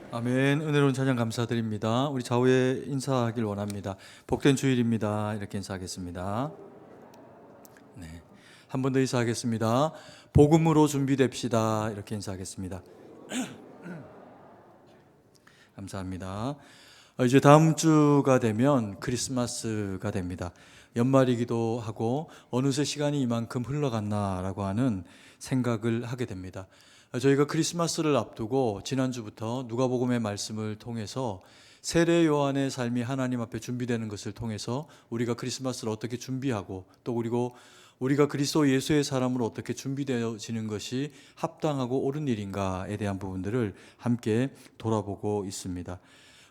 아멘. 은혜로운 찬양 감사드립니다. 우리 좌우에 인사하길 원합니다. 복된 주일입니다. 이렇게 인사하겠습니다. 네, 한 번 더 인사하겠습니다. 복음으로 준비됩시다. 이렇게 인사하겠습니다. 감사합니다. 이제 다음 주가 되면 크리스마스가 됩니다. 연말이기도 하고 어느새 시간이 이만큼 흘러갔나라고 하는 생각을 하게 됩니다. 저희가 크리스마스를 앞두고 지난주부터 누가복음의 말씀을 통해서 세례 요한의 삶이 하나님 앞에 준비되는 것을 통해서 우리가 크리스마스를 어떻게 준비하고 또 그리고 우리가 그리스도 예수의 사람으로 어떻게 준비되어지는 것이 합당하고 옳은 일인가에 대한 부분들을 함께 돌아보고 있습니다.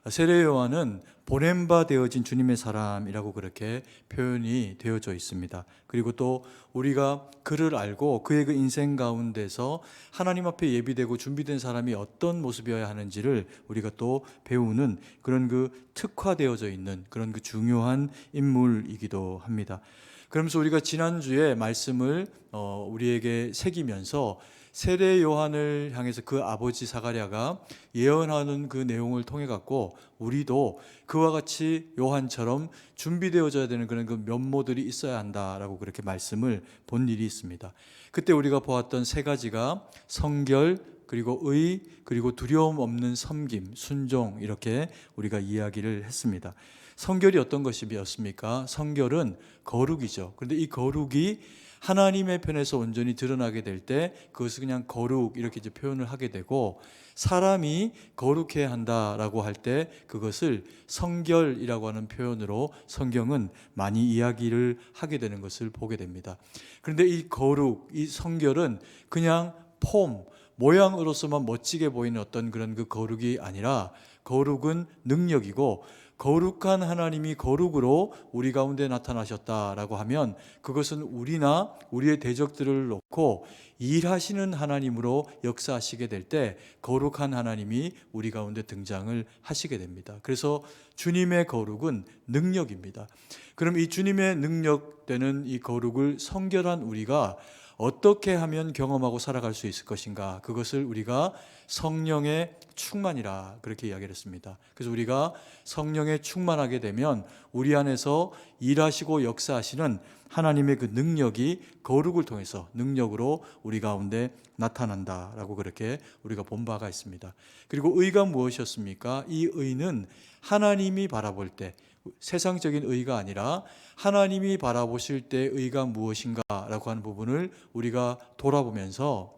세례 요한은 보냄바 되어진 주님의 사람이라고 그렇게 표현이 되어져 있습니다. 그리고 또 우리가 그를 알고 그의 그 인생 가운데서 하나님 앞에 예비되고 준비된 사람이 어떤 모습이어야 하는지를 우리가 또 배우는 그런 그 특화되어져 있는 그런 그 중요한 인물이기도 합니다. 그러면서 우리가 지난주에 말씀을 우리에게 새기면서 세례 요한을 향해서 그 아버지 사가랴가 예언하는 그 내용을 통해 갖고 우리도 그와 같이 요한처럼 준비되어져야 되는 그런 그 면모들이 있어야 한다라고 그렇게 말씀을 본 일이 있습니다. 그때 우리가 보았던 세 가지가 성결, 그리고 의, 그리고 두려움 없는 섬김, 순종, 이렇게 우리가 이야기를 했습니다. 성결이 어떤 것이었습니까? 성결은 거룩이죠. 그런데 이 거룩이 하나님의 편에서 온전히 드러나게 될 때 그것을 그냥 거룩 이렇게 이제 표현을 하게 되고, 사람이 거룩해야 한다라고 할 때 그것을 성결이라고 하는 표현으로 성경은 많이 이야기를 하게 되는 것을 보게 됩니다. 그런데 이 거룩, 이 성결은 그냥 폼, 모양으로서만 멋지게 보이는 어떤 그런 그 거룩이 아니라 거룩은 능력이고, 거룩한 하나님이 거룩으로 우리 가운데 나타나셨다라고 하면 그것은 우리나 우리의 대적들을 놓고 일하시는 하나님으로 역사하시게 될 때 거룩한 하나님이 우리 가운데 등장을 하시게 됩니다. 그래서 주님의 거룩은 능력입니다. 그럼 이 주님의 능력되는 이 거룩을 성결한 우리가 어떻게 하면 경험하고 살아갈 수 있을 것인가? 그것을 우리가 성령의 충만이라 그렇게 이야기를 했습니다. 그래서 우리가 성령에 충만하게 되면 우리 안에서 일하시고 역사하시는 하나님의 그 능력이 거룩을 통해서 능력으로 우리 가운데 나타난다라고 그렇게 우리가 본 바가 있습니다. 그리고 의가 무엇이었습니까? 이 의는 하나님이 바라볼 때, 세상적인 의가 아니라 하나님이 바라보실 때 의가 무엇인가라고 하는 부분을 우리가 돌아보면서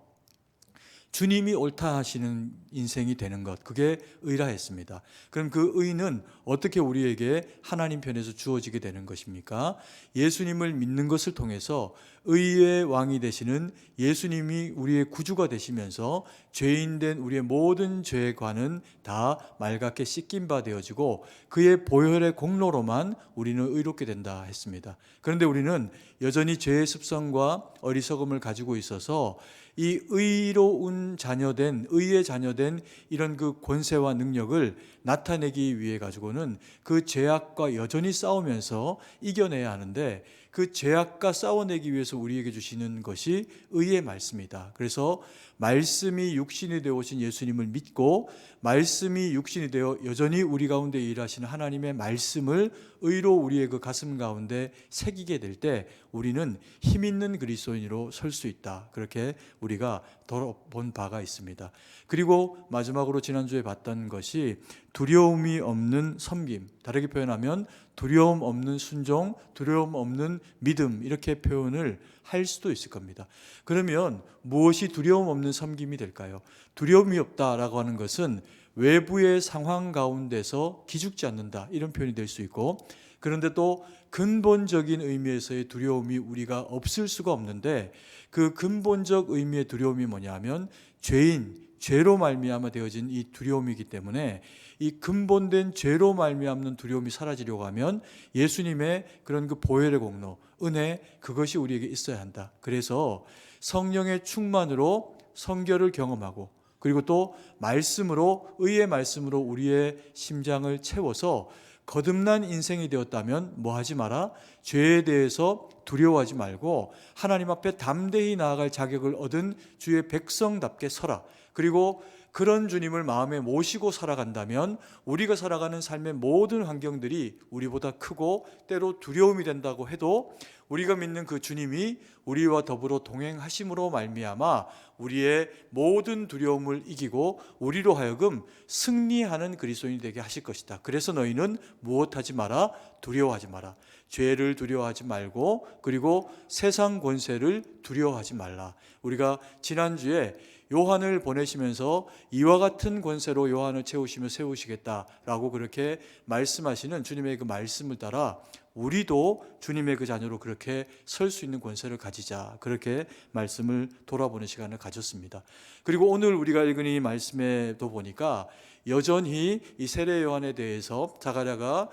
주님이 옳다 하시는 인생이 되는 것, 그게 의라 했습니다. 그럼 그 의는 어떻게 우리에게 하나님 편에서 주어지게 되는 것입니까? 예수님을 믿는 것을 통해서 의의 왕이 되시는 예수님이 우리의 구주가 되시면서 죄인된 우리의 모든 죄과는 다 맑게 씻긴 바 되어지고 그의 보혈의 공로로만 우리는 의롭게 된다 했습니다. 그런데 우리는 여전히 죄의 습성과 어리석음을 가지고 있어서 이 의로운 자녀된, 의의 자녀된 이런 그 권세와 능력을 나타내기 위해 가지고는 그 죄악과 여전히 싸우면서 이겨내야 하는데, 그 죄악과 싸워내기 위해서 우리에게 주시는 것이 의의 말씀이다. 그래서 말씀이 육신이 되어 오신 예수님을 믿고 말씀이 육신이 되어 여전히 우리 가운데 일하시는 하나님의 말씀을 의로 우리의 그 가슴 가운데 새기게 될 때 우리는 힘 있는 그리스도인으로 설 수 있다. 그렇게 우리가 돌아본 바가 있습니다. 그리고 마지막으로 지난주에 봤던 것이 두려움이 없는 섬김, 다르게 표현하면 두려움 없는 순종, 두려움 없는 믿음, 이렇게 표현을 할 수도 있을 겁니다. 그러면 무엇이 두려움 없는 섬김이 될까요? 두려움이 없다라고 하는 것은 외부의 상황 가운데서 기죽지 않는다, 이런 표현이 될 수 있고, 그런데 또 근본적인 의미에서의 두려움이 우리가 없을 수가 없는데, 그 근본적 의미의 두려움이 뭐냐면 죄로 말미암아 되어진 이 두려움이기 때문에, 이 근본된 죄로 말미암는 두려움이 사라지려고 하면 예수님의 그런 그 보혈의 공로, 은혜, 그것이 우리에게 있어야 한다. 그래서 성령의 충만으로 성결을 경험하고, 그리고 또 말씀으로, 의의 말씀으로 우리의 심장을 채워서 거듭난 인생이 되었다면 뭐 하지 마라? 죄에 대해서 두려워하지 말고 하나님 앞에 담대히 나아갈 자격을 얻은 주의 백성답게 서라. 그리고 그런 주님을 마음에 모시고 살아간다면 우리가 살아가는 삶의 모든 환경들이 우리보다 크고 때로 두려움이 된다고 해도 우리가 믿는 그 주님이 우리와 더불어 동행하심으로 말미암아 우리의 모든 두려움을 이기고 우리로 하여금 승리하는 그리스도인이 되게 하실 것이다. 그래서 너희는 무엇하지 마라? 두려워하지 마라. 죄를 두려워하지 말고 그리고 세상 권세를 두려워하지 말라. 우리가 지난주에 요한을 보내시면서 이와 같은 권세로 요한을 채우시며 세우시겠다라고 그렇게 말씀하시는 주님의 그 말씀을 따라 우리도 주님의 그 자녀로 그렇게 설 수 있는 권세를 가지자, 그렇게 말씀을 돌아보는 시간을 가졌습니다. 그리고 오늘 우리가 읽은 이 말씀에도 보니까 여전히 이 세례 요한에 대해서 자가랴가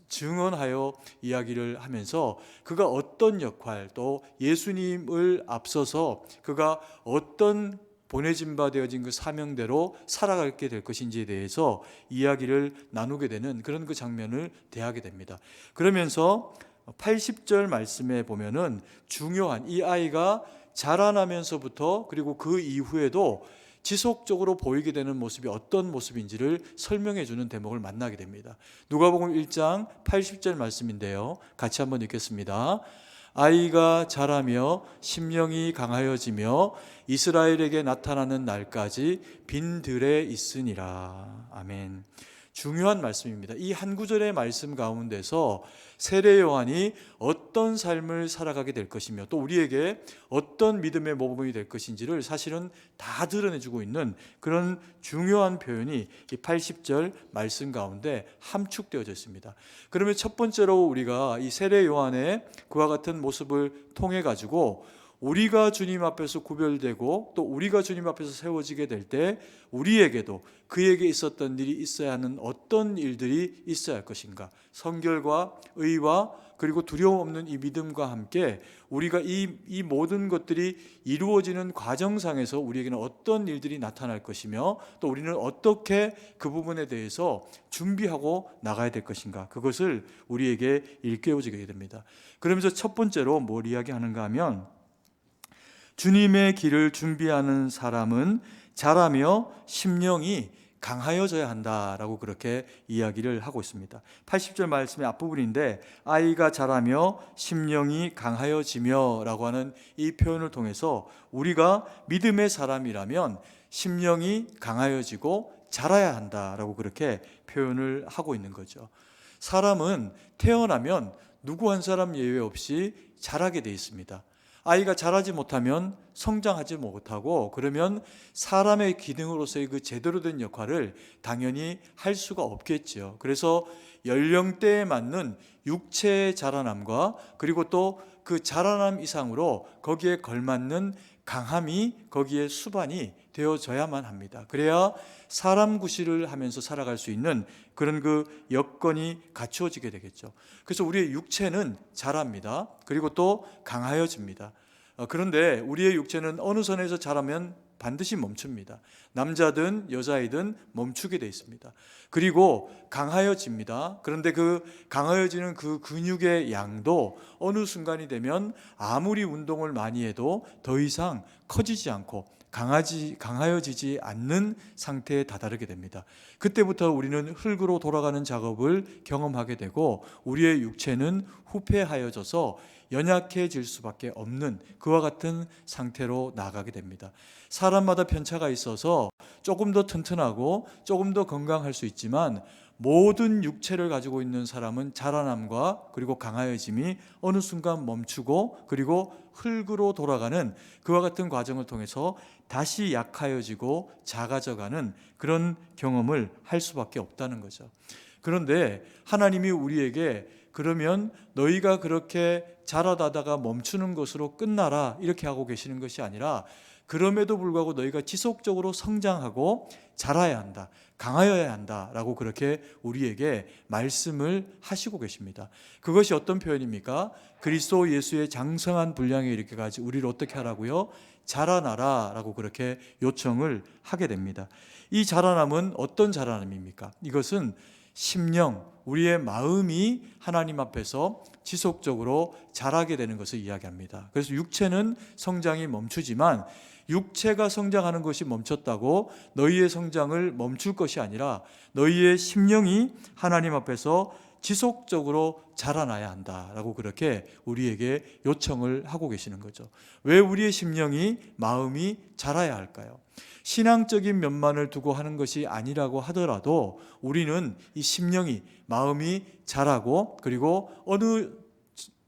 증언하여 이야기를 하면서 그가 어떤 역할, 또 예수님을 앞서서 그가 어떤 보내진 바 되어진 그 사명대로 살아가게 될 것인지에 대해서 이야기를 나누게 되는 그런 그 장면을 대하게 됩니다. 그러면서 80절 말씀에 보면은 중요한 이 아이가 자라나면서부터 그리고 그 이후에도 지속적으로 보이게 되는 모습이 어떤 모습인지를 설명해 주는 대목을 만나게 됩니다. 누가복음 1장 80절 말씀인데요. 같이 한번 읽겠습니다. 아이가 자라며 심령이 강하여지며 이스라엘에게 나타나는 날까지 빈들에 있으니라. 아멘. 중요한 말씀입니다. 이 한 구절의 말씀 가운데서 세례 요한이 어떤 삶을 살아가게 될 것이며 또 우리에게 어떤 믿음의 모범이 될 것인지를 사실은 다 드러내주고 있는 그런 중요한 표현이 이 80절 말씀 가운데 함축되어져 있습니다. 그러면 첫 번째로 우리가 이 세례 요한의 그와 같은 모습을 통해 가지고 우리가 주님 앞에서 구별되고 또 우리가 주님 앞에서 세워지게 될 때 우리에게도 그에게 있었던 일이 있어야 하는 어떤 일들이 있어야 할 것인가, 성결과 의와 그리고 두려움 없는 이 믿음과 함께 우리가 이 모든 것들이 이루어지는 과정상에서 우리에게는 어떤 일들이 나타날 것이며 또 우리는 어떻게 그 부분에 대해서 준비하고 나가야 될 것인가, 그것을 우리에게 일깨워지게 됩니다. 그러면서 첫 번째로 뭘 이야기하는가 하면 주님의 길을 준비하는 사람은 자라며 심령이 강하여져야 한다라고 그렇게 이야기를 하고 있습니다. 80절 말씀의 앞부분인데 아이가 자라며 심령이 강하여지며 라고 하는 이 표현을 통해서 우리가 믿음의 사람이라면 심령이 강하여지고 자라야 한다라고 그렇게 표현을 하고 있는 거죠. 사람은 태어나면 누구 한 사람 예외 없이 자라게 돼 있습니다. 아이가 자라지 못하면 성장하지 못하고 그러면 사람의 기능으로서의 그 제대로 된 역할을 당연히 할 수가 없겠죠. 그래서 연령대에 맞는 육체의 자라남과 그리고 또 그 자라남 이상으로 거기에 걸맞는 강함이 거기에 수반이 되어져야만 합니다. 그래야 사람 구실을 하면서 살아갈 수 있는 그런 그 여건이 갖추어지게 되겠죠. 그래서 우리의 육체는 자랍니다. 그리고 또 강하여집니다. 그런데 우리의 육체는 어느 선에서 자라면 반드시 멈춥니다. 남자든 여자이든 멈추게 되어 있습니다. 그리고 강하여집니다. 그런데 그 강하여지는 그 근육의 양도 어느 순간이 되면 아무리 운동을 많이 해도 더 이상 커지지 않고 강하여지지 않는 상태에 다다르게 됩니다. 그때부터 우리는 흙으로 돌아가는 작업을 경험하게 되고 우리의 육체는 후패하여져서 연약해질 수밖에 없는 그와 같은 상태로 나아가게 됩니다. 사람마다 편차가 있어서 조금 더 튼튼하고 조금 더 건강할 수 있지만 모든 육체를 가지고 있는 사람은 자라남과 그리고 강하여짐이 어느 순간 멈추고 그리고 흙으로 돌아가는 그와 같은 과정을 통해서 다시 약하여지고 작아져가는 그런 경험을 할 수밖에 없다는 거죠. 그런데 하나님이 우리에게 그러면 너희가 그렇게 자라다가 멈추는 것으로 끝나라 이렇게 하고 계시는 것이 아니라 그럼에도 불구하고 너희가 지속적으로 성장하고 자라야 한다, 강하여야 한다라고 그렇게 우리에게 말씀을 하시고 계십니다. 그것이 어떤 표현입니까? 그리스도 예수의 장성한 분량에 이르기까지 우리를 어떻게 하라고요? 자라나라라고 그렇게 요청을 하게 됩니다. 이 자라남은 어떤 자라남입니까? 이것은 심령, 우리의 마음이 하나님 앞에서 지속적으로 자라게 되는 것을 이야기합니다. 그래서 육체는 성장이 멈추지만 육체가 성장하는 것이 멈췄다고 너희의 성장을 멈출 것이 아니라 너희의 심령이 하나님 앞에서 지속적으로 자라나야 한다라고 그렇게 우리에게 요청을 하고 계시는 거죠. 왜 우리의 심령이, 마음이 자라야 할까요? 신앙적인 면만을 두고 하는 것이 아니라고 하더라도 우리는 이 심령이, 마음이 자라고, 그리고 어느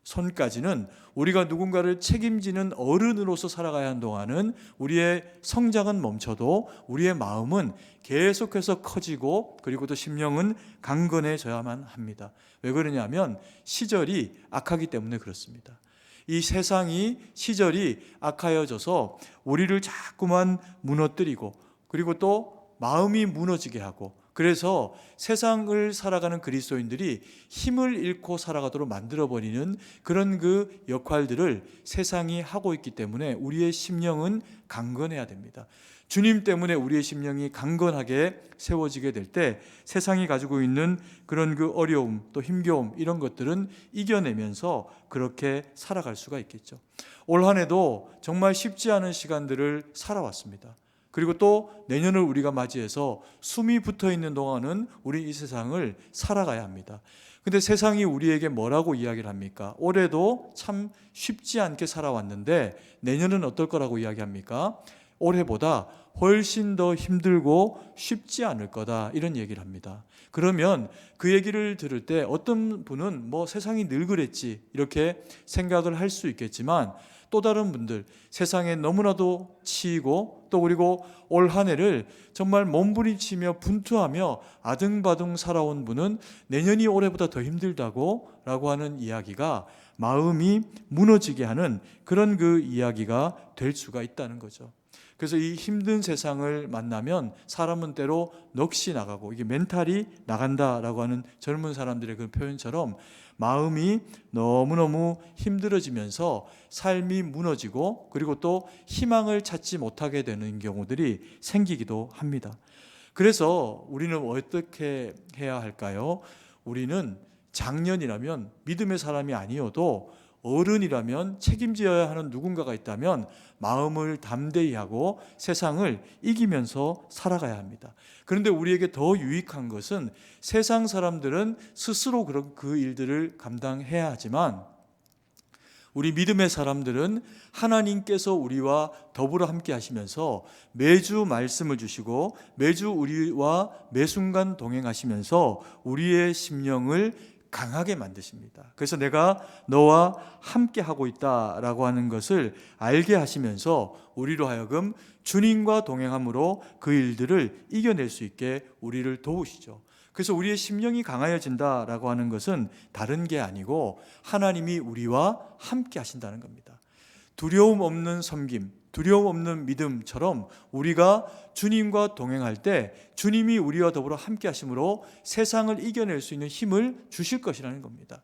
선까지는 우리가 누군가를 책임지는 어른으로서 살아가야 하는 동안은 우리의 성장은 멈춰도 우리의 마음은 계속해서 커지고, 그리고 또 심령은 강건해져야만 합니다. 왜 그러냐면 시절이 악하기 때문에 그렇습니다. 이 세상이, 시절이 악하여져서 우리를 자꾸만 무너뜨리고, 그리고 또 마음이 무너지게 하고, 그래서 세상을 살아가는 그리스도인들이 힘을 잃고 살아가도록 만들어버리는 그런 그 역할들을 세상이 하고 있기 때문에 우리의 심령은 강건해야 됩니다. 주님 때문에 우리의 심령이 강건하게 세워지게 될 때 세상이 가지고 있는 그런 그 어려움, 또 힘겨움, 이런 것들은 이겨내면서 그렇게 살아갈 수가 있겠죠. 올 한 해도 정말 쉽지 않은 시간들을 살아왔습니다. 그리고 또 내년을 우리가 맞이해서 숨이 붙어 있는 동안은 우리 이 세상을 살아가야 합니다. 근데 세상이 우리에게 뭐라고 이야기를 합니까? 올해도 참 쉽지 않게 살아왔는데 내년은 어떨 거라고 이야기합니까? 올해보다 훨씬 더 힘들고 쉽지 않을 거다, 이런 얘기를 합니다. 그러면 그 얘기를 들을 때 어떤 분은 뭐 세상이 늘 그랬지 이렇게 생각을 할 수 있겠지만, 또 다른 분들, 세상에 너무나도 치이고 또 그리고 올 한 해를 정말 몸부림치며 분투하며 아등바등 살아온 분은 내년이 올해보다 더 힘들다고 라고 하는 이야기가 마음이 무너지게 하는 그런 그 이야기가 될 수가 있다는 거죠. 그래서 이 힘든 세상을 만나면 사람은 때로 넋이 나가고, 이게 멘탈이 나간다라고 하는 젊은 사람들의 그 표현처럼 마음이 너무너무 힘들어지면서 삶이 무너지고, 그리고 또 희망을 찾지 못하게 되는 경우들이 생기기도 합니다. 그래서 우리는 어떻게 해야 할까요? 우리는 장년이라면, 믿음의 사람이 아니어도 어른이라면, 책임져야 하는 누군가가 있다면 마음을 담대히 하고 세상을 이기면서 살아가야 합니다. 그런데 우리에게 더 유익한 것은 세상 사람들은 스스로 그런 그 일들을 감당해야 하지만 우리 믿음의 사람들은 하나님께서 우리와 더불어 함께 하시면서 매주 말씀을 주시고 매주 우리와 매순간 동행하시면서 우리의 심령을 강하게 만드십니다. 그래서 내가 너와 함께 하고 있다라고 하는 것을 알게 하시면서 우리로 하여금 주님과 동행함으로 그 일들을 이겨낼 수 있게 우리를 도우시죠. 그래서 우리의 심령이 강하여진다라고 하는 것은 다른 게 아니고 하나님이 우리와 함께 하신다는 겁니다. 두려움 없는 섬김, 두려움 없는 믿음처럼 우리가 주님과 동행할 때 주님이 우리와 더불어 함께 하심으로 세상을 이겨낼 수 있는 힘을 주실 것이라는 겁니다.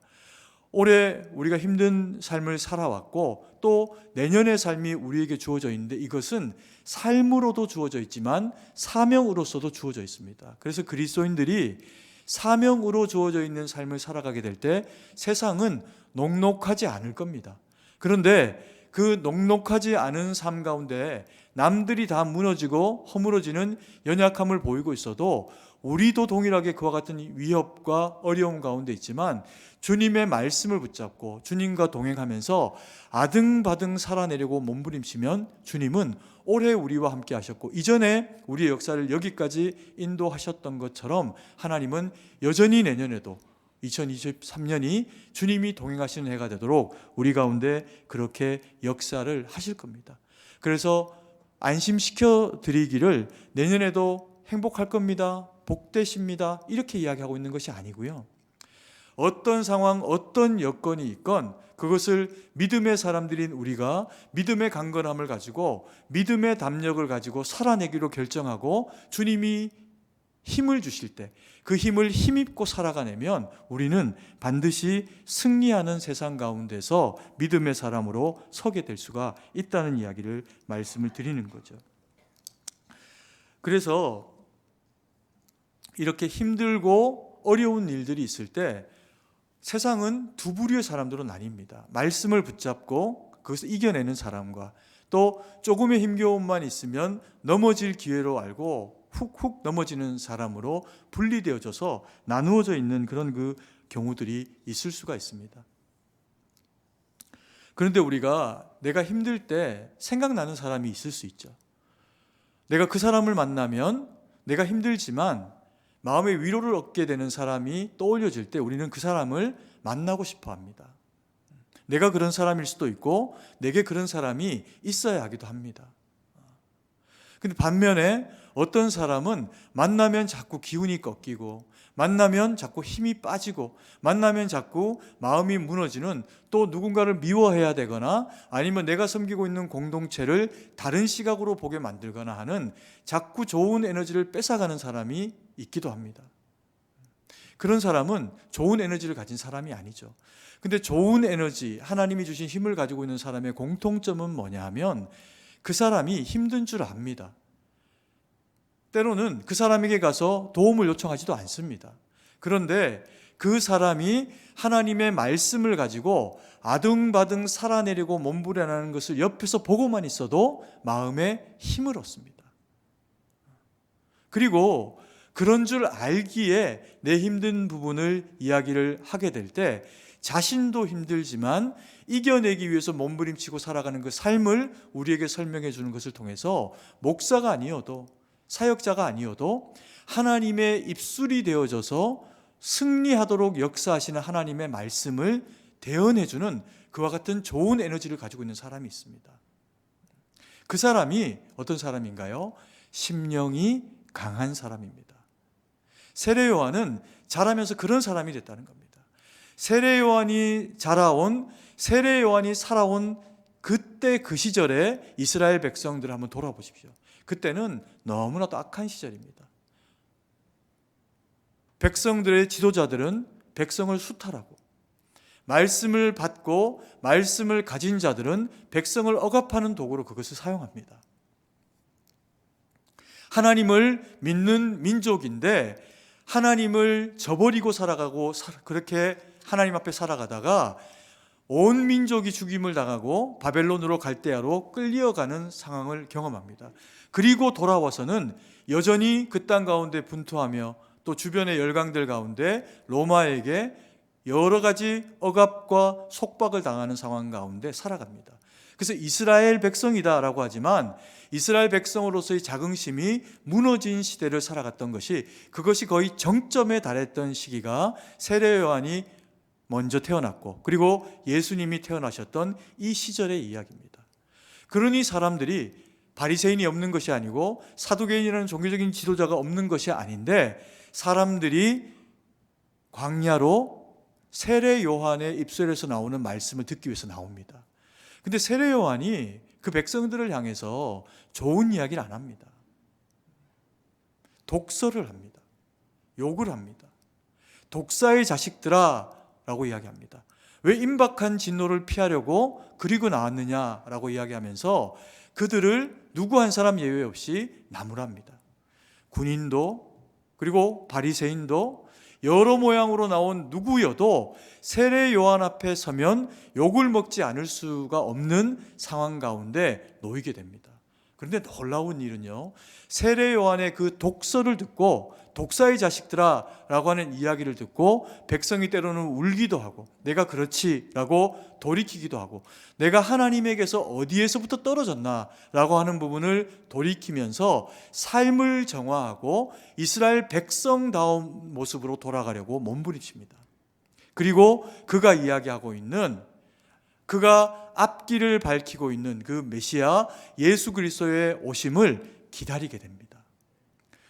올해 우리가 힘든 삶을 살아왔고 또 내년의 삶이 우리에게 주어져 있는데 이것은 삶으로도 주어져 있지만 사명으로서도 주어져 있습니다. 그래서 그리스도인들이 사명으로 주어져 있는 삶을 살아가게 될 때 세상은 녹록하지 않을 겁니다. 그런데 그 녹록하지 않은 삶 가운데 남들이 다 무너지고 허물어지는 연약함을 보이고 있어도 우리도 동일하게 그와 같은 위협과 어려움 가운데 있지만 주님의 말씀을 붙잡고 주님과 동행하면서 아등바등 살아내려고 몸부림치면 주님은 올해 우리와 함께 하셨고 이전에 우리의 역사를 여기까지 인도하셨던 것처럼 하나님은 여전히 내년에도 2023년이 주님이 동행하시는 해가 되도록 우리 가운데 그렇게 역사를 하실 겁니다. 그래서 안심시켜 드리기를 내년에도 행복할 겁니다, 복되십니다 이렇게 이야기하고 있는 것이 아니고요. 어떤 상황, 어떤 여건이 있건 그것을 믿음의 사람들인 우리가 믿음의 강건함을 가지고 믿음의 담력을 가지고 살아내기로 결정하고 주님이 힘을 주실 때 그 힘을 힘입고 살아가내면 우리는 반드시 승리하는 세상 가운데서 믿음의 사람으로 서게 될 수가 있다는 이야기를 말씀을 드리는 거죠. 그래서 이렇게 힘들고 어려운 일들이 있을 때 세상은 두 부류의 사람들로 나뉩니다. 말씀을 붙잡고 그것을 이겨내는 사람과 또 조금의 힘겨움만 있으면 넘어질 기회로 알고 훅훅 넘어지는 사람으로 분리되어져서 나누어져 있는 그런 그 경우들이 있을 수가 있습니다. 그런데 우리가 내가 힘들 때 생각나는 사람이 있을 수 있죠. 내가 그 사람을 만나면 내가 힘들지만 마음의 위로를 얻게 되는 사람이 떠올려질 때 우리는 그 사람을 만나고 싶어 합니다. 내가 그런 사람일 수도 있고 내게 그런 사람이 있어야 하기도 합니다. 근데 반면에 어떤 사람은 만나면 자꾸 기운이 꺾이고 만나면 자꾸 힘이 빠지고 만나면 자꾸 마음이 무너지는 또 누군가를 미워해야 되거나 아니면 내가 섬기고 있는 공동체를 다른 시각으로 보게 만들거나 하는 자꾸 좋은 에너지를 뺏어가는 사람이 있기도 합니다. 그런 사람은 좋은 에너지를 가진 사람이 아니죠. 근데 좋은 에너지, 하나님이 주신 힘을 가지고 있는 사람의 공통점은 뭐냐 하면 그 사람이 힘든 줄 압니다. 때로는 그 사람에게 가서 도움을 요청하지도 않습니다. 그런데 그 사람이 하나님의 말씀을 가지고 아등바등 살아내려고 몸부림하는 것을 옆에서 보고만 있어도 마음에 힘을 얻습니다. 그리고 그런 줄 알기에 내 힘든 부분을 이야기를 하게 될 때 자신도 힘들지만 이겨내기 위해서 몸부림치고 살아가는 그 삶을 우리에게 설명해 주는 것을 통해서 목사가 아니어도 사역자가 아니어도 하나님의 입술이 되어져서 승리하도록 역사하시는 하나님의 말씀을 대언해주는 그와 같은 좋은 에너지를 가지고 있는 사람이 있습니다. 그 사람이 어떤 사람인가요? 심령이 강한 사람입니다. 세례 요한은 자라면서 그런 사람이 됐다는 겁니다. 세례 요한이 세례 요한이 살아온 그때 그 시절에 이스라엘 백성들을 한번 돌아보십시오. 그때는 너무나도 악한 시절입니다. 백성들의 지도자들은 백성을 수탈하고 말씀을 받고 말씀을 가진 자들은 백성을 억압하는 도구로 그것을 사용합니다. 하나님을 믿는 민족인데 하나님을 저버리고 살아가고 그렇게 하나님 앞에 살아가다가 온 민족이 죽임을 당하고 바벨론으로 갈대아로 끌려가는 상황을 경험합니다. 그리고 돌아와서는 여전히 그 땅 가운데 분투하며 또 주변의 열강들 가운데 로마에게 여러 가지 억압과 속박을 당하는 상황 가운데 살아갑니다. 그래서 이스라엘 백성이다라고 하지만 이스라엘 백성으로서의 자긍심이 무너진 시대를 살아갔던 그것이 거의 정점에 달했던 시기가 세례 요한이 먼저 태어났고 그리고 예수님이 태어나셨던 이 시절의 이야기입니다. 그러니 사람들이 바리새인이 없는 것이 아니고 사두개인이라는 종교적인 지도자가 없는 것이 아닌데 사람들이 광야로 세례 요한의 입술에서 나오는 말씀을 듣기 위해서 나옵니다. 근데 세례 요한이 그 백성들을 향해서 좋은 이야기를 안 합니다. 독설을 합니다. 욕을 합니다. 독사의 자식들아 라고 이야기합니다. 왜 임박한 진노를 피하려고 그리고 나왔느냐라고 이야기하면서 그들을 누구 한 사람 예외 없이 나무랍니다. 군인도 그리고 바리새인도 여러 모양으로 나온 누구여도 세례 요한 앞에 서면 욕을 먹지 않을 수가 없는 상황 가운데 놓이게 됩니다. 그런데 놀라운 일은요, 세례 요한의 그 독설을 듣고 독사의 자식들아 라고 하는 이야기를 듣고 백성이 때로는 울기도 하고 내가 그렇지 라고 돌이키기도 하고 내가 하나님에게서 어디에서부터 떨어졌나 라고 하는 부분을 돌이키면서 삶을 정화하고 이스라엘 백성다운 모습으로 돌아가려고 몸부림칩니다. 그리고 그가 이야기하고 있는 그가 앞길을 밝히고 있는 그 메시아 예수 그리스도의 오심을 기다리게 됩니다.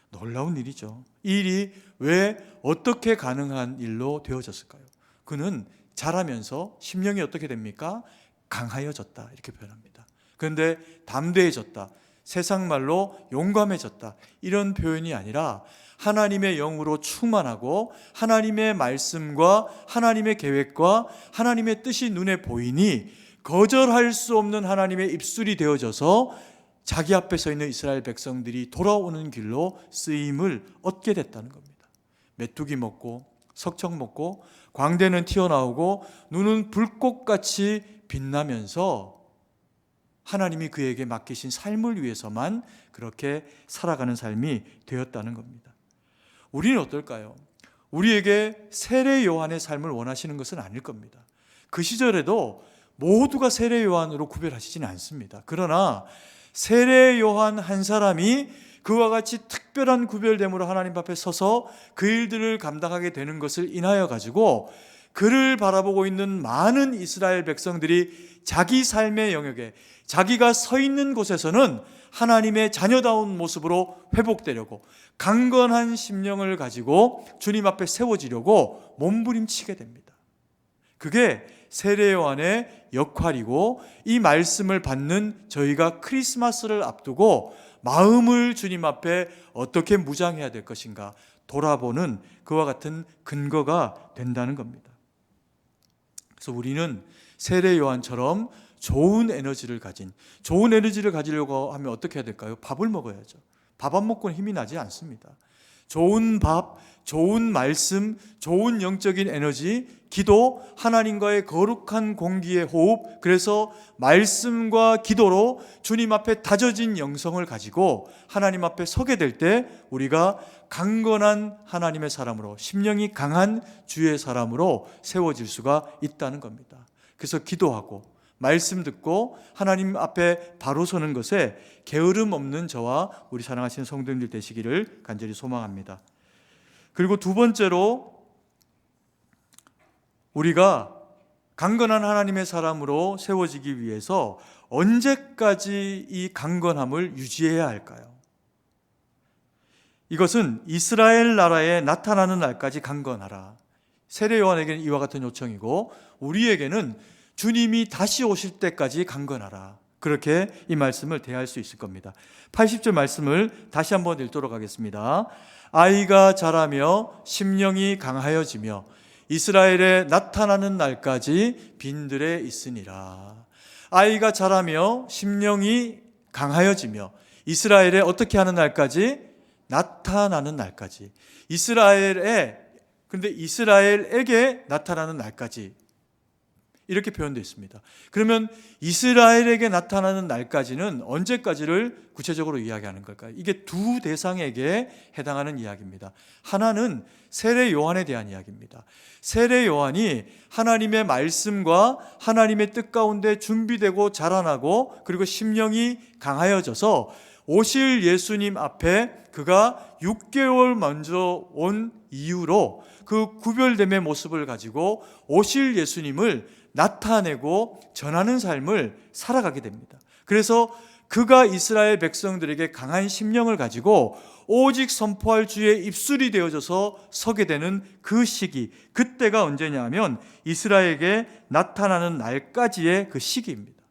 놀라운 일이죠. 이 일이 왜 어떻게 가능한 일로 되어졌을까요? 그는 자라면서 심령이 어떻게 됩니까? 강하여졌다 이렇게 표현합니다. 그런데 담대해졌다, 세상 말로 용감해졌다 이런 표현이 아니라 하나님의 영으로 충만하고 하나님의 말씀과 하나님의 계획과 하나님의 뜻이 눈에 보이니 거절할 수 없는 하나님의 입술이 되어져서 자기 앞에 서 있는 이스라엘 백성들이 돌아오는 길로 쓰임을 얻게 됐다는 겁니다. 메뚜기 먹고 석청 먹고 광대는 튀어나오고 눈은 불꽃같이 빛나면서 하나님이 그에게 맡기신 삶을 위해서만 그렇게 살아가는 삶이 되었다는 겁니다. 우리는 어떨까요? 우리에게 세례 요한의 삶을 원하시는 것은 아닐 겁니다. 그 시절에도 모두가 세례 요한으로 구별하시지는 않습니다. 그러나 세례 요한 한 사람이 그와 같이 특별한 구별됨으로 하나님 앞에 서서 그 일들을 감당하게 되는 것을 인하여 가지고 그를 바라보고 있는 많은 이스라엘 백성들이 자기 삶의 영역에 자기가 서 있는 곳에서는 하나님의 자녀다운 모습으로 회복되려고 강건한 심령을 가지고 주님 앞에 세워지려고 몸부림치게 됩니다. 그게 세례 요한의 역할이고, 이 말씀을 받는 저희가 크리스마스를 앞두고 마음을 주님 앞에 어떻게 무장해야 될 것인가 돌아보는 그와 같은 근거가 된다는 겁니다. 그래서 우리는 세례 요한처럼 좋은 에너지를 가지려고 하면 어떻게 해야 될까요? 밥을 먹어야죠. 밥 안 먹고는 힘이 나지 않습니다. 좋은 밥, 좋은 말씀, 좋은 영적인 에너지, 기도, 하나님과의 거룩한 공기의 호흡, 그래서 말씀과 기도로 주님 앞에 다져진 영성을 가지고 하나님 앞에 서게 될 때 우리가 강건한 하나님의 사람으로, 심령이 강한 주의 사람으로 세워질 수가 있다는 겁니다. 그래서 기도하고 말씀 듣고 하나님 앞에 바로 서는 것에 게으름 없는 저와 우리 사랑하시는 성도님들 되시기를 간절히 소망합니다. 그리고 두 번째로, 우리가 강건한 하나님의 사람으로 세워지기 위해서 언제까지 이 강건함을 유지해야 할까요? 이것은 이스라엘 나라에 나타나는 날까지 강건하라. 세례 요한에게는 이와 같은 요청이고, 우리에게는 주님이 다시 오실 때까지 강건하라. 그렇게 이 말씀을 대할 수 있을 겁니다. 80절 말씀을 다시 한번 읽도록 하겠습니다. 아이가 자라며 심령이 강하여지며 이스라엘에 나타나는 날까지 빈들에 있으니라. 아이가 자라며 심령이 강하여지며 이스라엘에 어떻게 하는 날까지? 나타나는 날까지. 그런데 이스라엘에게 나타나는 날까지 이렇게 표현되어 있습니다. 그러면 이스라엘에게 나타나는 날까지는 언제까지를 구체적으로 이야기하는 걸까요? 이게 두 대상에게 해당하는 이야기입니다. 하나는 세례 요한에 대한 이야기입니다. 세례 요한이 하나님의 말씀과 하나님의 뜻 가운데 준비되고 자라나고, 그리고 심령이 강하여져서 오실 예수님 앞에 그가 6개월 먼저 온 이유로 그 구별됨의 모습을 가지고 오실 예수님을 나타내고 전하는 삶을 살아가게 됩니다. 그래서 그가 이스라엘 백성들에게 강한 심령을 가지고 오직 선포할 주의 입술이 되어져서 서게 되는 그 시기, 그때가 언제냐 하면 이스라엘에게 나타나는 날까지의 그 시기입니다.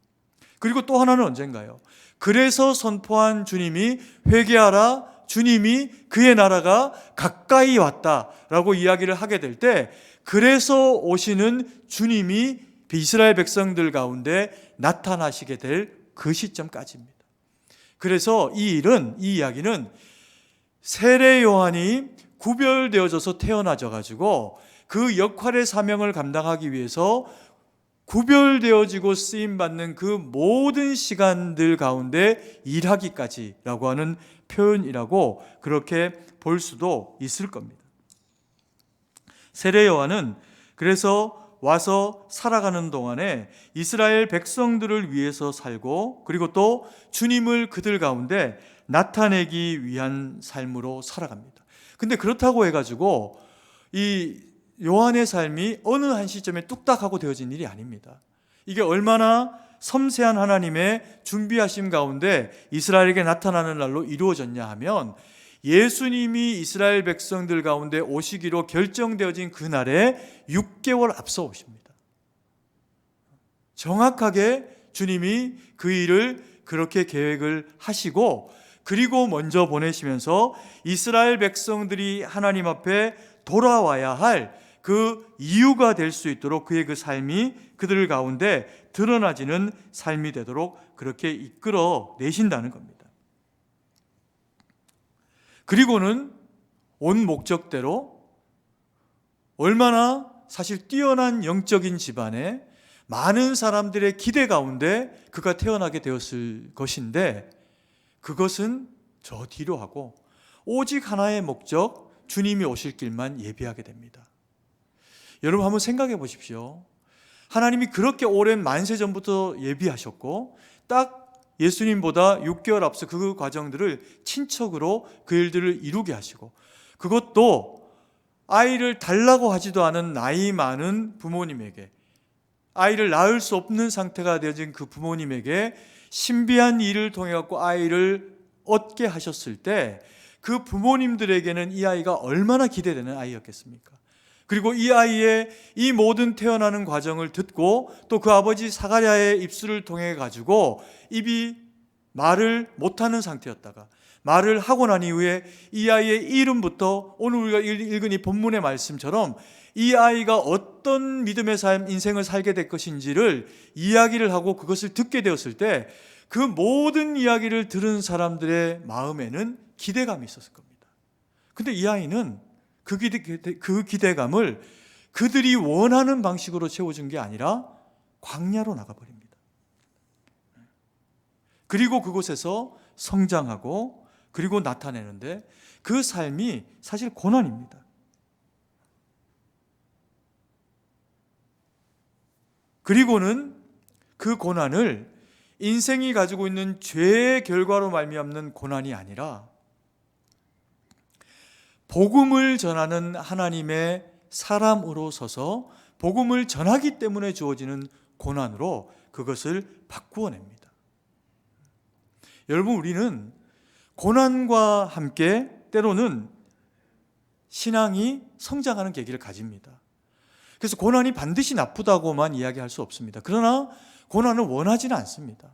그리고 또 하나는 언젠가요? 그래서 선포한 주님이 회개하라, 주님이 그의 나라가 가까이 왔다라고 이야기를 하게 될 때, 그래서 오시는 주님이 이스라엘 백성들 가운데 나타나시게 될 그 시점까지입니다. 그래서 이 이야기는 세례 요한이 구별되어져서 태어나져 가지고 그 역할의 사명을 감당하기 위해서 구별되어지고 쓰임받는 그 모든 시간들 가운데 일하기까지라고 하는 표현이라고 그렇게 볼 수도 있을 겁니다. 세례 요한은 그래서 와서 살아가는 동안에 이스라엘 백성들을 위해서 살고, 그리고 또 주님을 그들 가운데 나타내기 위한 삶으로 살아갑니다. 근데 그렇다고 해가지고 이 요한의 삶이 어느 한 시점에 뚝딱하고 되어진 일이 아닙니다. 이게 얼마나 섬세한 하나님의 준비하심 가운데 이스라엘에게 나타나는 날로 이루어졌냐 하면, 예수님이 이스라엘 백성들 가운데 오시기로 결정되어진 그날에 6개월 앞서 오십니다. 정확하게 주님이 그 일을 그렇게 계획을 하시고, 그리고 먼저 보내시면서 이스라엘 백성들이 하나님 앞에 돌아와야 할 그 이유가 될 수 있도록 그의 그 삶이 그들 가운데 드러나지는 삶이 되도록 그렇게 이끌어 내신다는 겁니다. 그리고는 온 목적대로 얼마나 사실 뛰어난 영적인 집안에 많은 사람들의 기대 가운데 그가 태어나게 되었을 것인데, 그것은 저 뒤로 하고 오직 하나의 목적, 주님이 오실 길만 예비하게 됩니다. 여러분 한번 생각해 보십시오. 하나님이 그렇게 오랜 만세 전부터 예비하셨고 딱 예수님보다 6개월 앞서 그 과정들을 친척으로 그 일들을 이루게 하시고, 그것도 아이를 달라고 하지도 않은 나이 많은 부모님에게, 아이를 낳을 수 없는 상태가 되어진 그 부모님에게 신비한 일을 통해 갖고 아이를 얻게 하셨을 때, 그 부모님들에게는 이 아이가 얼마나 기대되는 아이였겠습니까? 그리고 이 아이의 이 모든 태어나는 과정을 듣고 또 그 아버지 사가랴의 입술을 통해 가지고 입이 말을 못하는 상태였다가 말을 하고 난 이후에 이 아이의 이름부터 오늘 우리가 읽은 이 본문의 말씀처럼 이 아이가 어떤 믿음의 삶, 인생을 살게 될 것인지를 이야기를 하고 그것을 듣게 되었을 때, 그 모든 이야기를 들은 사람들의 마음에는 기대감이 있었을 겁니다. 근데 이 아이는 그 기대감을 그들이 원하는 방식으로 채워준 게 아니라 광야로 나가버립니다. 그리고 그곳에서 성장하고 그리고 나타내는데, 그 삶이 사실 고난입니다. 그리고는 그 고난을 인생이 가지고 있는 죄의 결과로 말미암는 고난이 아니라 복음을 전하는 하나님의 사람으로 서서 복음을 전하기 때문에 주어지는 고난으로 그것을 바꾸어냅니다. 여러분, 우리는 고난과 함께 때로는 신앙이 성장하는 계기를 가집니다. 그래서 고난이 반드시 나쁘다고만 이야기할 수 없습니다. 그러나 고난을 원하지는 않습니다.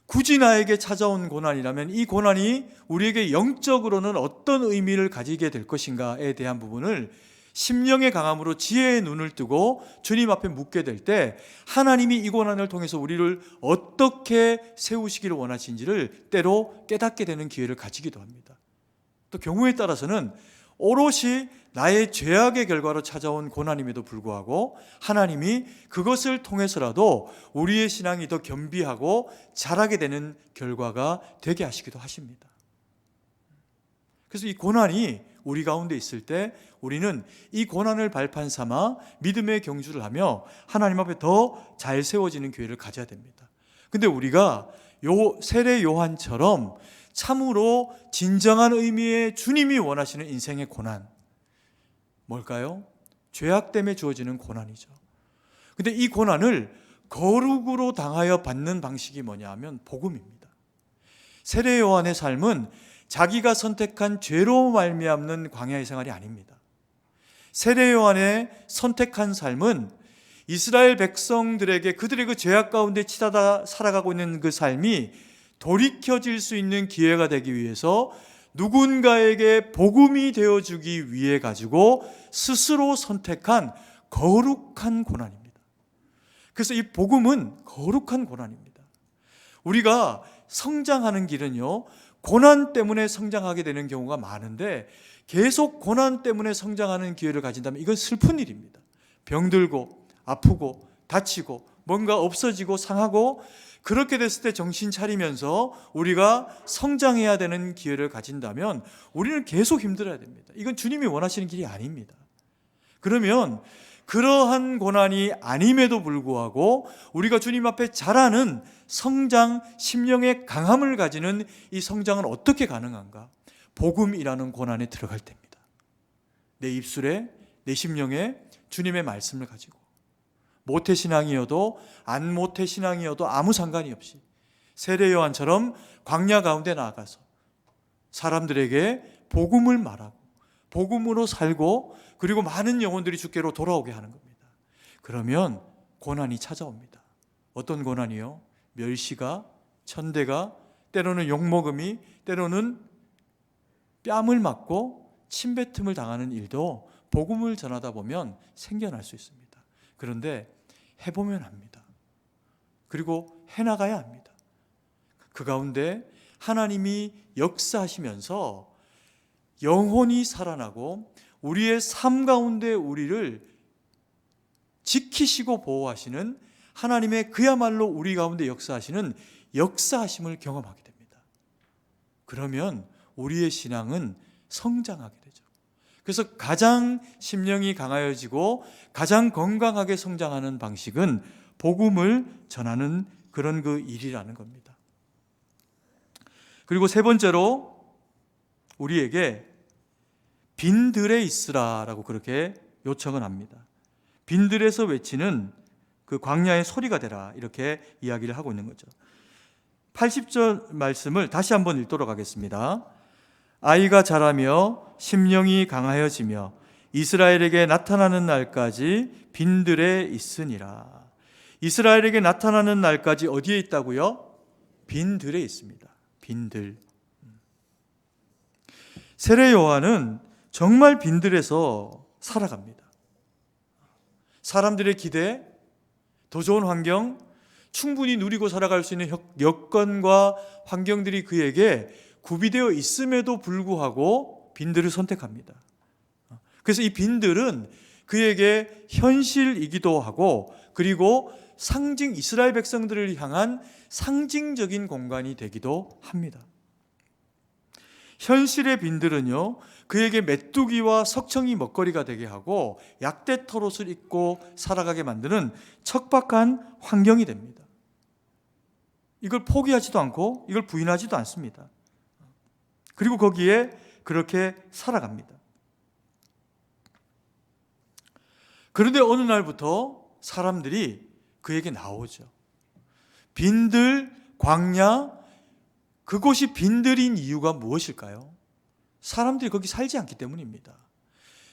굳이 나에게 찾아온 고난이라면 이 고난이 우리에게 영적으로는 어떤 의미를 가지게 될 것인가에 대한 부분을 심령의 강함으로 지혜의 눈을 뜨고 주님 앞에 묻게 될 때, 하나님이 이 고난을 통해서 우리를 어떻게 세우시기를 원하신지를 때로 깨닫게 되는 기회를 가지기도 합니다. 또 경우에 따라서는 오롯이 나의 죄악의 결과로 찾아온 고난임에도 불구하고 하나님이 그것을 통해서라도 우리의 신앙이 더 겸비하고 자라게 되는 결과가 되게 하시기도 하십니다. 그래서 이 고난이 우리 가운데 있을 때 우리는 이 고난을 발판 삼아 믿음의 경주를 하며 하나님 앞에 더 잘 세워지는 기회를 가져야 됩니다. 근데 우리가 세례 요한처럼 참으로 진정한 의미의 주님이 원하시는 인생의 고난, 뭘까요? 죄악 때문에 주어지는 고난이죠. 근데 이 고난을 거룩으로 당하여 받는 방식이 뭐냐 하면 복음입니다. 세례 요한의 삶은 자기가 선택한 죄로 말미암는 광야의 생활이 아닙니다. 세례 요한의 선택한 삶은 이스라엘 백성들에게 그들의 그 죄악 가운데 치닫아 살아가고 있는 그 삶이 돌이켜질 수 있는 기회가 되기 위해서 누군가에게 복음이 되어주기 위해 가지고 스스로 선택한 거룩한 고난입니다. 그래서 이 복음은 거룩한 고난입니다. 우리가 성장하는 길은요, 고난 때문에 성장하게 되는 경우가 많은데 계속 고난 때문에 성장하는 기회를 가진다면 이건 슬픈 일입니다. 병들고 아프고 다치고 뭔가 없어지고 상하고, 그렇게 됐을 때 정신 차리면서 우리가 성장해야 되는 기회를 가진다면 우리는 계속 힘들어야 됩니다. 이건 주님이 원하시는 길이 아닙니다. 그러면 그러한 고난이 아님에도 불구하고 우리가 주님 앞에 자라는 성장, 심령의 강함을 가지는 이 성장은 어떻게 가능한가? 복음이라는 고난에 들어갈 때입니다. 내 입술에, 내 심령에 주님의 말씀을 가지고 모태신앙이어도 안 모태신앙이어도 아무 상관이 없이 세례 요한처럼 광야 가운데 나아가서 사람들에게 복음을 말하고 복음으로 살고 그리고 많은 영혼들이 주께로 돌아오게 하는 겁니다. 그러면 고난이 찾아옵니다. 어떤 고난이요? 멸시가, 천대가, 때로는 욕먹음이, 때로는 뺨을 맞고 침뱉음을 당하는 일도 복음을 전하다 보면 생겨날 수 있습니다. 그런데 해보면 합니다. 그리고 해나가야 합니다. 그 가운데 하나님이 역사하시면서 영혼이 살아나고 우리의 삶 가운데 우리를 지키시고 보호하시는 하나님의 그야말로 우리 가운데 역사하시는 역사하심을 경험하게 됩니다. 그러면 우리의 신앙은 성장하게 되죠. 그래서 가장 심령이 강하여지고 가장 건강하게 성장하는 방식은 복음을 전하는 그런 그 일이라는 겁니다. 그리고 세 번째로 우리에게 빈들에 있으라라고 그렇게 요청을 합니다. 빈들에서 외치는 그 광야의 소리가 되라, 이렇게 이야기를 하고 있는 거죠. 80절 말씀을 다시 한번 읽도록 하겠습니다. 아이가 자라며 심령이 강하여지며 이스라엘에게 나타나는 날까지 빈들에 있으니라. 이스라엘에게 나타나는 날까지 어디에 있다고요? 빈들에 있습니다. 빈들. 세례 요한은 정말 빈들에서 살아갑니다. 사람들의 기대, 더 좋은 환경, 충분히 누리고 살아갈 수 있는 여건과 환경들이 그에게 구비되어 있음에도 불구하고 빈들을 선택합니다. 그래서 이 빈들은 그에게 현실이기도 하고, 그리고 이스라엘 백성들을 향한 상징적인 공간이 되기도 합니다. 현실의 빈들은요, 그에게 메뚜기와 석청이 먹거리가 되게 하고 약대 털옷을 입고 살아가게 만드는 척박한 환경이 됩니다. 이걸 포기하지도 않고 이걸 부인하지도 않습니다. 그리고 거기에 그렇게 살아갑니다. 그런데 어느 날부터 사람들이 그에게 나오죠. 빈들, 광야, 그곳이 빈들인 이유가 무엇일까요? 사람들이 거기 살지 않기 때문입니다.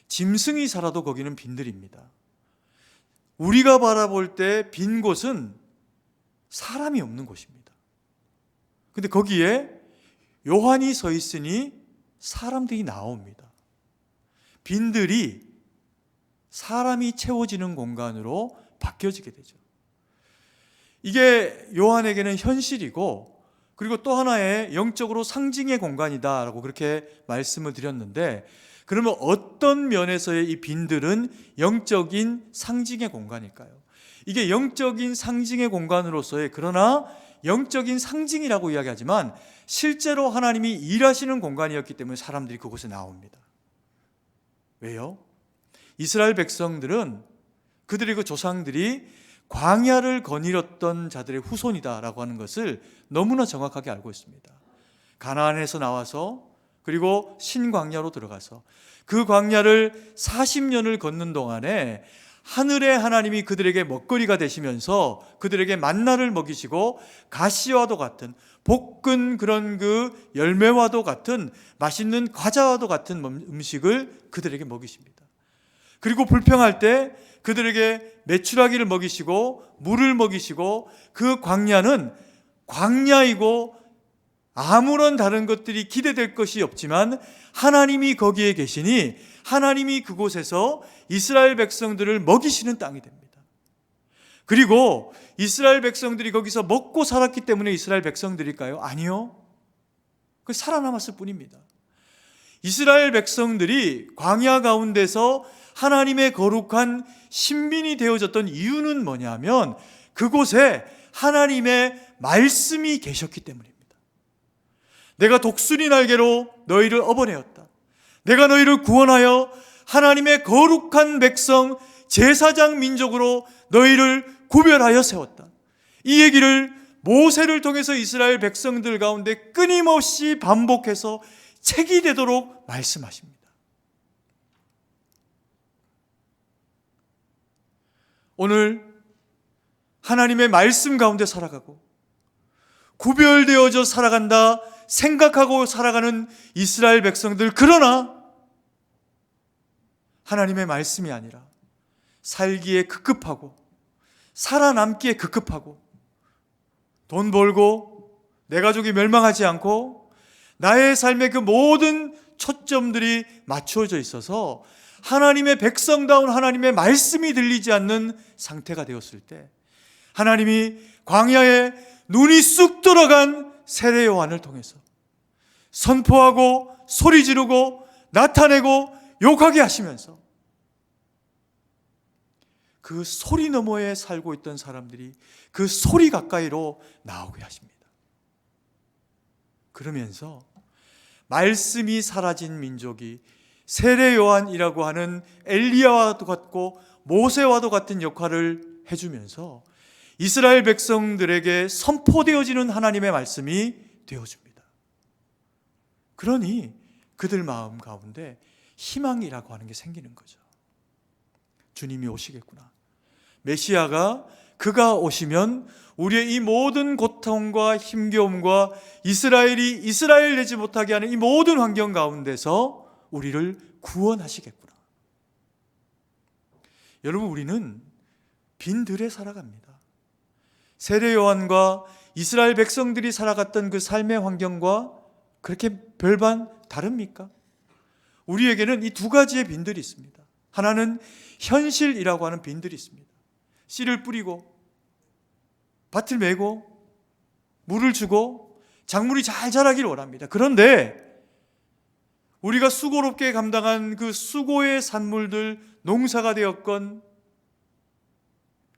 짐승이 살아도 거기는 빈들입니다. 우리가 바라볼 때 빈 곳은 사람이 없는 곳입니다. 근데 거기에 요한이 서 있으니 사람들이 나옵니다. 빈들이 사람이 채워지는 공간으로 바뀌어지게 되죠. 이게 요한에게는 현실이고, 그리고 또 하나의 영적으로 상징의 공간이다라고 그렇게 말씀을 드렸는데, 그러면 어떤 면에서의 이 빈들은 영적인 상징의 공간일까요? 이게 영적인 상징의 공간으로서의, 그러나 영적인 상징이라고 이야기하지만 실제로 하나님이 일하시는 공간이었기 때문에 사람들이 그곳에 나옵니다. 왜요? 이스라엘 백성들은 그들의 그 조상들이 광야를 거닐었던 자들의 후손이다라고 하는 것을 너무나 정확하게 알고 있습니다. 가나안에서 나와서 그리고 신광야로 들어가서 그 광야를 40년을 걷는 동안에 하늘의 하나님이 그들에게 먹거리가 되시면서 그들에게 만나를 먹이시고 가시와도 같은 볶은 그런 그 열매와도 같은 맛있는 과자와도 같은 음식을 그들에게 먹이십니다. 그리고 불평할 때 그들에게 메추라기를 먹이시고 물을 먹이시고, 그 광야는 광야이고 아무런 다른 것들이 기대될 것이 없지만 하나님이 거기에 계시니 하나님이 그곳에서 이스라엘 백성들을 먹이시는 땅이 됩니다. 그리고 이스라엘 백성들이 거기서 먹고 살았기 때문에 이스라엘 백성들일까요? 아니요. 그 살아남았을 뿐입니다. 이스라엘 백성들이 광야 가운데서 하나님의 거룩한 신민이 되어졌던 이유는 뭐냐면 그곳에 하나님의 말씀이 계셨기 때문입니다. 내가 독수리 날개로 너희를 업어내었다. 내가 너희를 구원하여 하나님의 거룩한 백성 제사장 민족으로 너희를 구별하여 세웠다. 이 얘기를 모세를 통해서 이스라엘 백성들 가운데 끊임없이 반복해서 책이 되도록 말씀하십니다. 오늘 하나님의 말씀 가운데 살아가고 구별되어져 살아간다 생각하고 살아가는 이스라엘 백성들, 그러나 하나님의 말씀이 아니라 살기에 급급하고 살아남기에 급급하고 돈 벌고 내 가족이 멸망하지 않고 나의 삶의 그 모든 초점들이 맞추어져 있어서 하나님의 백성다운 하나님의 말씀이 들리지 않는 상태가 되었을 때 하나님이 광야에 눈이 쑥 들어간 세례 요한을 통해서 선포하고 소리 지르고 나타내고 욕하게 하시면서 그 소리 너머에 살고 있던 사람들이 그 소리 가까이로 나오게 하십니다. 그러면서 말씀이 사라진 민족이 세례 요한이라고 하는 엘리야와도 같고 모세와도 같은 역할을 해주면서 이스라엘 백성들에게 선포되어지는 하나님의 말씀이 되어줍니다. 그러니 그들 마음 가운데 희망이라고 하는 게 생기는 거죠. 주님이 오시겠구나. 메시아가 그가 오시면 우리의 이 모든 고통과 힘겨움과 이스라엘 되지 못하게 하는 이 모든 환경 가운데서 우리를 구원하시겠구나. 여러분, 우리는 빈들에 살아갑니다. 세례 요한과 이스라엘 백성들이 살아갔던 그 삶의 환경과 그렇게 별반 다릅니까? 우리에게는 이 두 가지의 빈들이 있습니다. 하나는 현실이라고 하는 빈들이 있습니다. 씨를 뿌리고 밭을 메고 물을 주고 작물이 잘 자라기를 원합니다. 그런데 우리가 수고롭게 감당한 그 수고의 산물들, 농사가 되었건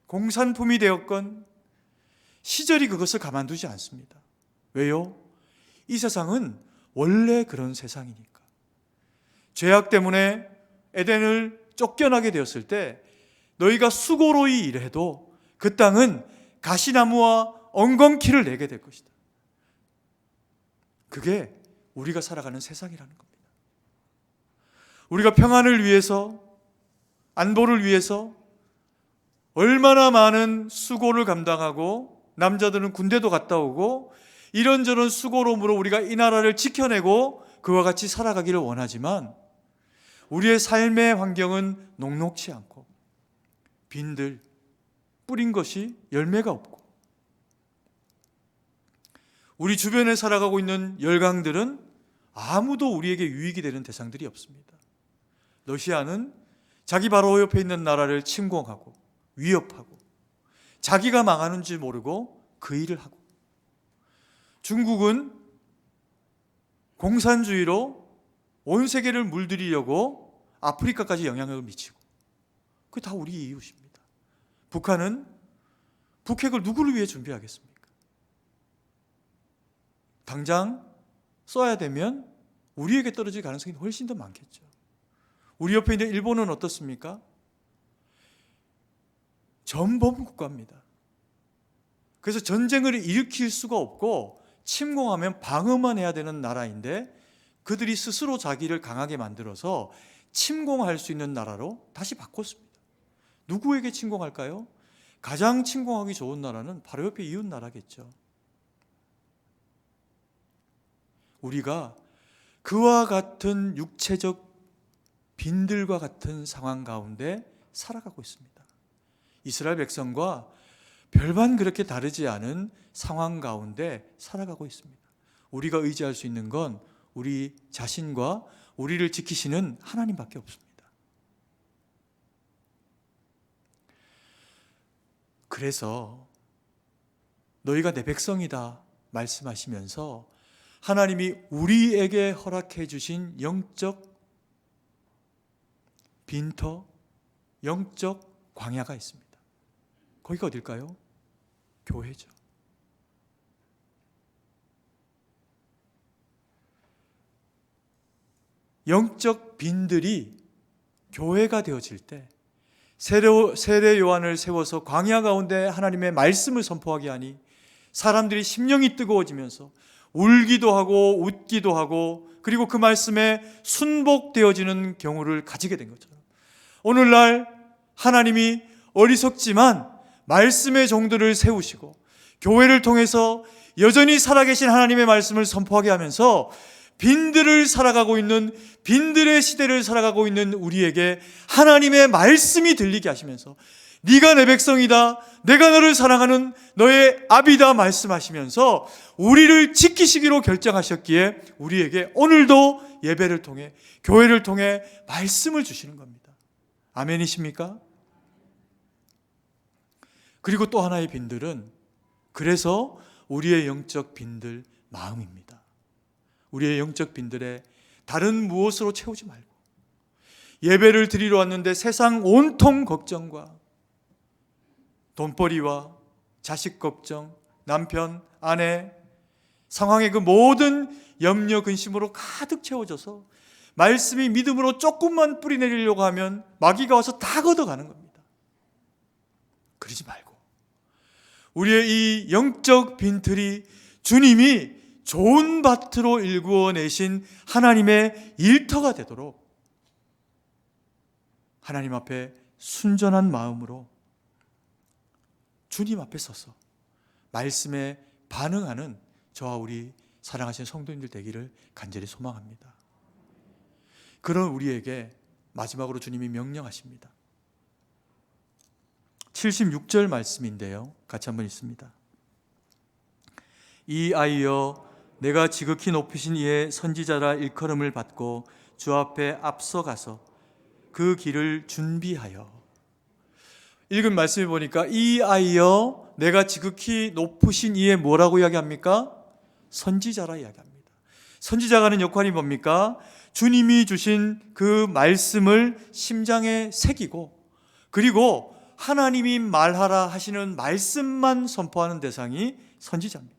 공산품이 되었건 시절이 그것을 가만두지 않습니다. 왜요? 이 세상은 원래 그런 세상이니까. 죄악 때문에 에덴을 쫓겨나게 되었을 때 너희가 수고로이 일해도 그 땅은 가시나무와 엉겅퀴를 내게 될 것이다. 그게 우리가 살아가는 세상이라는 겁니다. 우리가 평안을 위해서, 안보를 위해서 얼마나 많은 수고를 감당하고 남자들은 군대도 갔다 오고 이런저런 수고로움으로 우리가 이 나라를 지켜내고 그와 같이 살아가기를 원하지만 우리의 삶의 환경은 녹록치 않고 빈들, 뿌린 것이 열매가 없고 우리 주변에 살아가고 있는 열강들은 아무도 우리에게 유익이 되는 대상들이 없습니다. 러시아는 자기 바로 옆에 있는 나라를 침공하고 위협하고 자기가 망하는 줄 모르고 그 일을 하고, 중국은 공산주의로 온 세계를 물들이려고 아프리카까지 영향력을 미치고, 그게 다 우리 이웃입니다. 북한은 북핵을 누구를 위해 준비하겠습니까? 당장 쏴야 되면 우리에게 떨어질 가능성이 훨씬 더 많겠죠. 우리 옆에 있는 일본은 어떻습니까? 전범 국가입니다. 그래서 전쟁을 일으킬 수가 없고 침공하면 방어만 해야 되는 나라인데 그들이 스스로 자기를 강하게 만들어서 침공할 수 있는 나라로 다시 바꿨습니다. 누구에게 침공할까요? 가장 침공하기 좋은 나라는 바로 옆에 이웃 나라겠죠. 우리가 그와 같은 육체적 빈들과 같은 상황 가운데 살아가고 있습니다. 이스라엘 백성과 별반 그렇게 다르지 않은 상황 가운데 살아가고 있습니다. 우리가 의지할 수 있는 건 우리 자신과 우리를 지키시는 하나님밖에 없습니다. 그래서 너희가 내 백성이다 말씀하시면서 하나님이 우리에게 허락해 주신 영적 빈터, 영적 광야가 있습니다. 거기가 어딜까요? 교회죠. 영적 빈들이 교회가 되어질 때 세례 요한을 세워서 광야 가운데 하나님의 말씀을 선포하게 하니 사람들이 심령이 뜨거워지면서 울기도 하고 웃기도 하고 그리고 그 말씀에 순복되어지는 경우를 가지게 된 것처럼 오늘날 하나님이 어리석지만 말씀의 종들을 세우시고 교회를 통해서 여전히 살아계신 하나님의 말씀을 선포하게 하면서 빈들을 살아가고 있는, 빈들의 시대를 살아가고 있는 우리에게 하나님의 말씀이 들리게 하시면서 네가 내 백성이다, 내가 너를 사랑하는 너의 아비다 말씀하시면서 우리를 지키시기로 결정하셨기에 우리에게 오늘도 예배를 통해, 교회를 통해 말씀을 주시는 겁니다. 아멘이십니까? 그리고 또 하나의 빈들은, 그래서 우리의 영적 빈들, 마음입니다. 우리의 영적 빈들에 다른 무엇으로 채우지 말고 예배를 드리러 왔는데 세상 온통 걱정과 돈벌이와 자식 걱정, 남편, 아내, 상황의 그 모든 염려, 근심으로 가득 채워져서 말씀이 믿음으로 조금만 뿌리내리려고 하면 마귀가 와서 다 걷어가는 겁니다. 그러지 말고 우리의 이 영적 빈틀이 주님이 좋은 밭으로 일구어내신 하나님의 일터가 되도록 하나님 앞에 순전한 마음으로 주님 앞에 서서 말씀에 반응하는 저와 우리 사랑하시는 성도님들 되기를 간절히 소망합니다. 그런 우리에게 마지막으로 주님이 명령하십니다. 76절 말씀인데요, 같이 한번 읽습니다. 이 아이여, 내가 지극히 높으신 이의 선지자라 일컬음을 받고 주 앞에 앞서가서 그 길을 준비하여. 읽은 말씀을 보니까 이 아이여, 내가 지극히 높으신 이의 뭐라고 이야기합니까? 선지자라 이야기합니다. 선지자가 하는 역할이 뭡니까? 주님이 주신 그 말씀을 심장에 새기고, 그리고 하나님이 말하라 하시는 말씀만 선포하는 대상이 선지자입니다.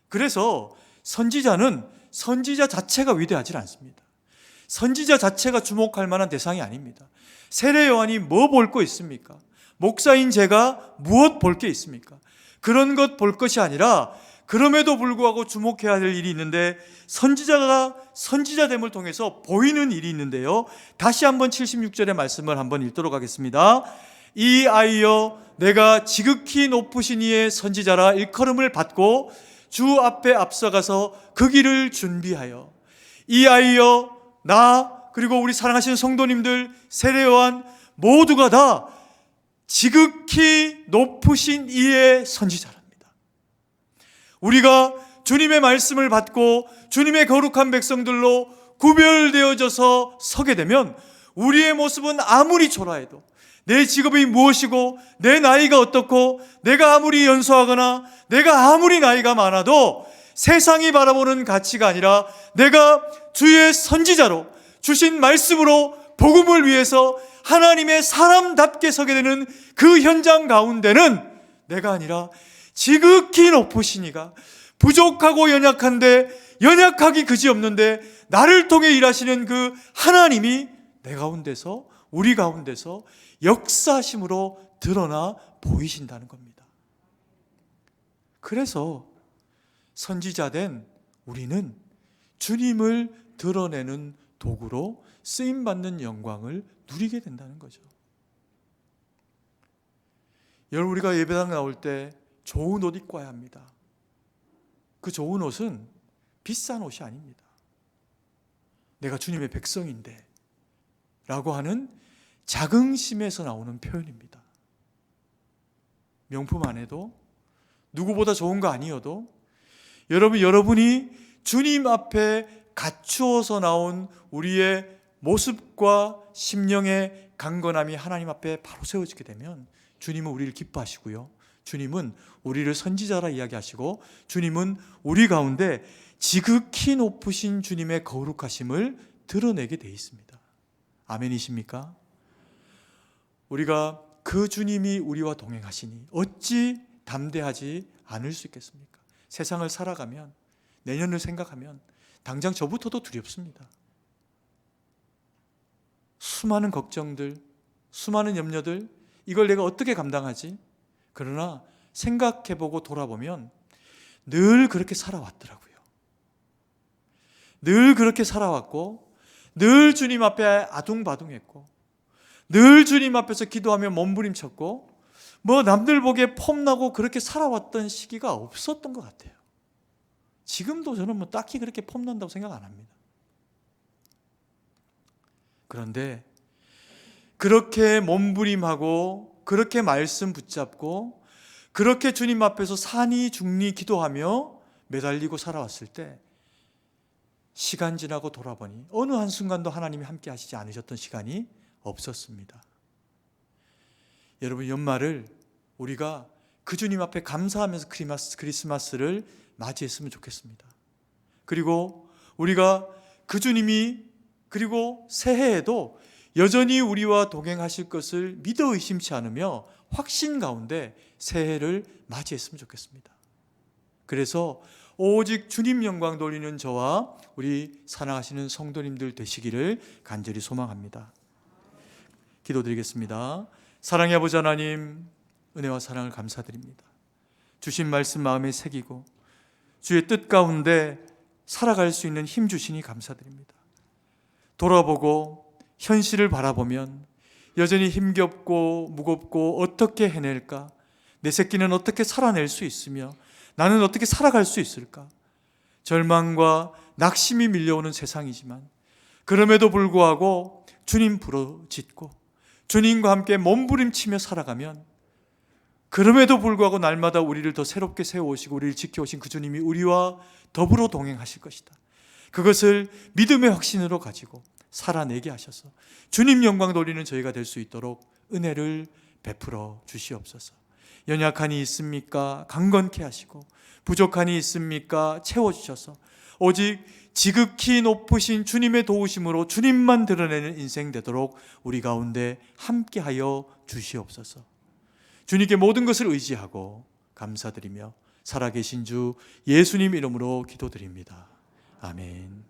그래서 선지자는 선지자 자체가 위대하지 않습니다. 선지자 자체가 주목할 만한 대상이 아닙니다. 세례 요한이 뭐 볼 거 있습니까? 목사인 제가 무엇 볼 게 있습니까? 그런 것 볼 것이 아니라 그럼에도 불구하고 주목해야 될 일이 있는데, 선지자가 선지자됨을 통해서 보이는 일이 있는데요, 다시 한번 76절의 말씀을 한번 읽도록 하겠습니다. 이 아이여, 내가 지극히 높으신 이의 선지자라 일컬음을 받고 주 앞에 앞서가서 그 길을 준비하여. 이 아이여, 나 그리고 우리 사랑하시는 성도님들, 세례 요한 모두가 다 지극히 높으신 이의 선지자랍니다. 우리가 주님의 말씀을 받고 주님의 거룩한 백성들로 구별되어져서 서게 되면 우리의 모습은 아무리 초라해도, 내 직업이 무엇이고 내 나이가 어떻고 내가 아무리 연소하거나 내가 아무리 나이가 많아도 세상이 바라보는 가치가 아니라 내가 주의 선지자로 주신 말씀으로 복음을 위해서 하나님의 사람답게 서게 되는 그 현장 가운데는 내가 아니라 지극히 높으신 이가 부족하고 연약한데 연약하기 그지없는데 나를 통해 일하시는 그 하나님이 내 가운데서, 우리 가운데서 역사심으로 드러나 보이신다는 겁니다. 그래서 선지자된 우리는 주님을 드러내는 도구로 쓰임받는 영광을 누리게 된다는 거죠. 여러분, 우리가 예배당 나올 때 좋은 옷 입고 와야 합니다. 그 좋은 옷은 비싼 옷이 아닙니다. 내가 주님의 백성인데 라고 하는 자긍심에서 나오는 표현입니다. 명품 안 해도, 누구보다 좋은 거 아니어도 여러분이 주님 앞에 갖추어서 나온 우리의 모습과 심령의 강건함이 하나님 앞에 바로 세워지게 되면 주님은 우리를 기뻐하시고요, 주님은 우리를 선지자라 이야기하시고, 주님은 우리 가운데 지극히 높으신 주님의 거룩하심을 드러내게 돼 있습니다. 아멘이십니까? 우리가 그 주님이 우리와 동행하시니 어찌 담대하지 않을 수 있겠습니까? 세상을 살아가면, 내년을 생각하면 당장 저부터도 두렵습니다. 수많은 걱정들, 수많은 염려들, 이걸 내가 어떻게 감당하지? 그러나 생각해보고 돌아보면 늘 그렇게 살아왔더라고요. 늘 그렇게 살아왔고, 늘 주님 앞에 아둥바둥했고, 늘 주님 앞에서 기도하며 몸부림쳤고, 뭐 남들 보기에 폼나고 그렇게 살아왔던 시기가 없었던 것 같아요. 지금도 저는 뭐 딱히 그렇게 폼난다고 생각 안 합니다. 그런데 그렇게 몸부림하고 그렇게 말씀 붙잡고 그렇게 주님 앞에서 산이 중리 기도하며 매달리고 살아왔을 때, 시간 지나고 돌아보니 어느 한순간도 하나님이 함께 하시지 않으셨던 시간이 없었습니다. 여러분, 연말을 우리가 그 주님 앞에 감사하면서 크리스마스를 맞이했으면 좋겠습니다. 그리고 우리가 그 주님이 그리고 새해에도 여전히 우리와 동행하실 것을 믿어 의심치 않으며 확신 가운데 새해를 맞이했으면 좋겠습니다. 그래서 오직 주님 영광 돌리는 저와 우리 사랑하시는 성도님들 되시기를 간절히 소망합니다. 기도드리겠습니다. 사랑의 아버지 하나님, 은혜와 사랑을 감사드립니다. 주신 말씀 마음에 새기고 주의 뜻 가운데 살아갈 수 있는 힘 주시니 감사드립니다. 돌아보고 현실을 바라보면 여전히 힘겹고 무겁고 어떻게 해낼까? 내 새끼는 어떻게 살아낼 수 있으며 나는 어떻게 살아갈 수 있을까? 절망과 낙심이 밀려오는 세상이지만 그럼에도 불구하고 주님 부르짖고 주님과 함께 몸부림치며 살아가면 그럼에도 불구하고 날마다 우리를 더 새롭게 세워오시고 우리를 지켜오신 그 주님이 우리와 더불어 동행하실 것이다. 그것을 믿음의 확신으로 가지고 살아내게 하셔서 주님 영광 돌리는 저희가 될 수 있도록 은혜를 베풀어 주시옵소서. 연약한이 있습니까? 강건케 하시고 부족한이 있습니까? 채워주셔서 오직 지극히 높으신 주님의 도우심으로 주님만 드러내는 인생 되도록 우리 가운데 함께하여 주시옵소서. 주님께 모든 것을 의지하고 감사드리며 살아계신 주 예수님 이름으로 기도드립니다. 아멘.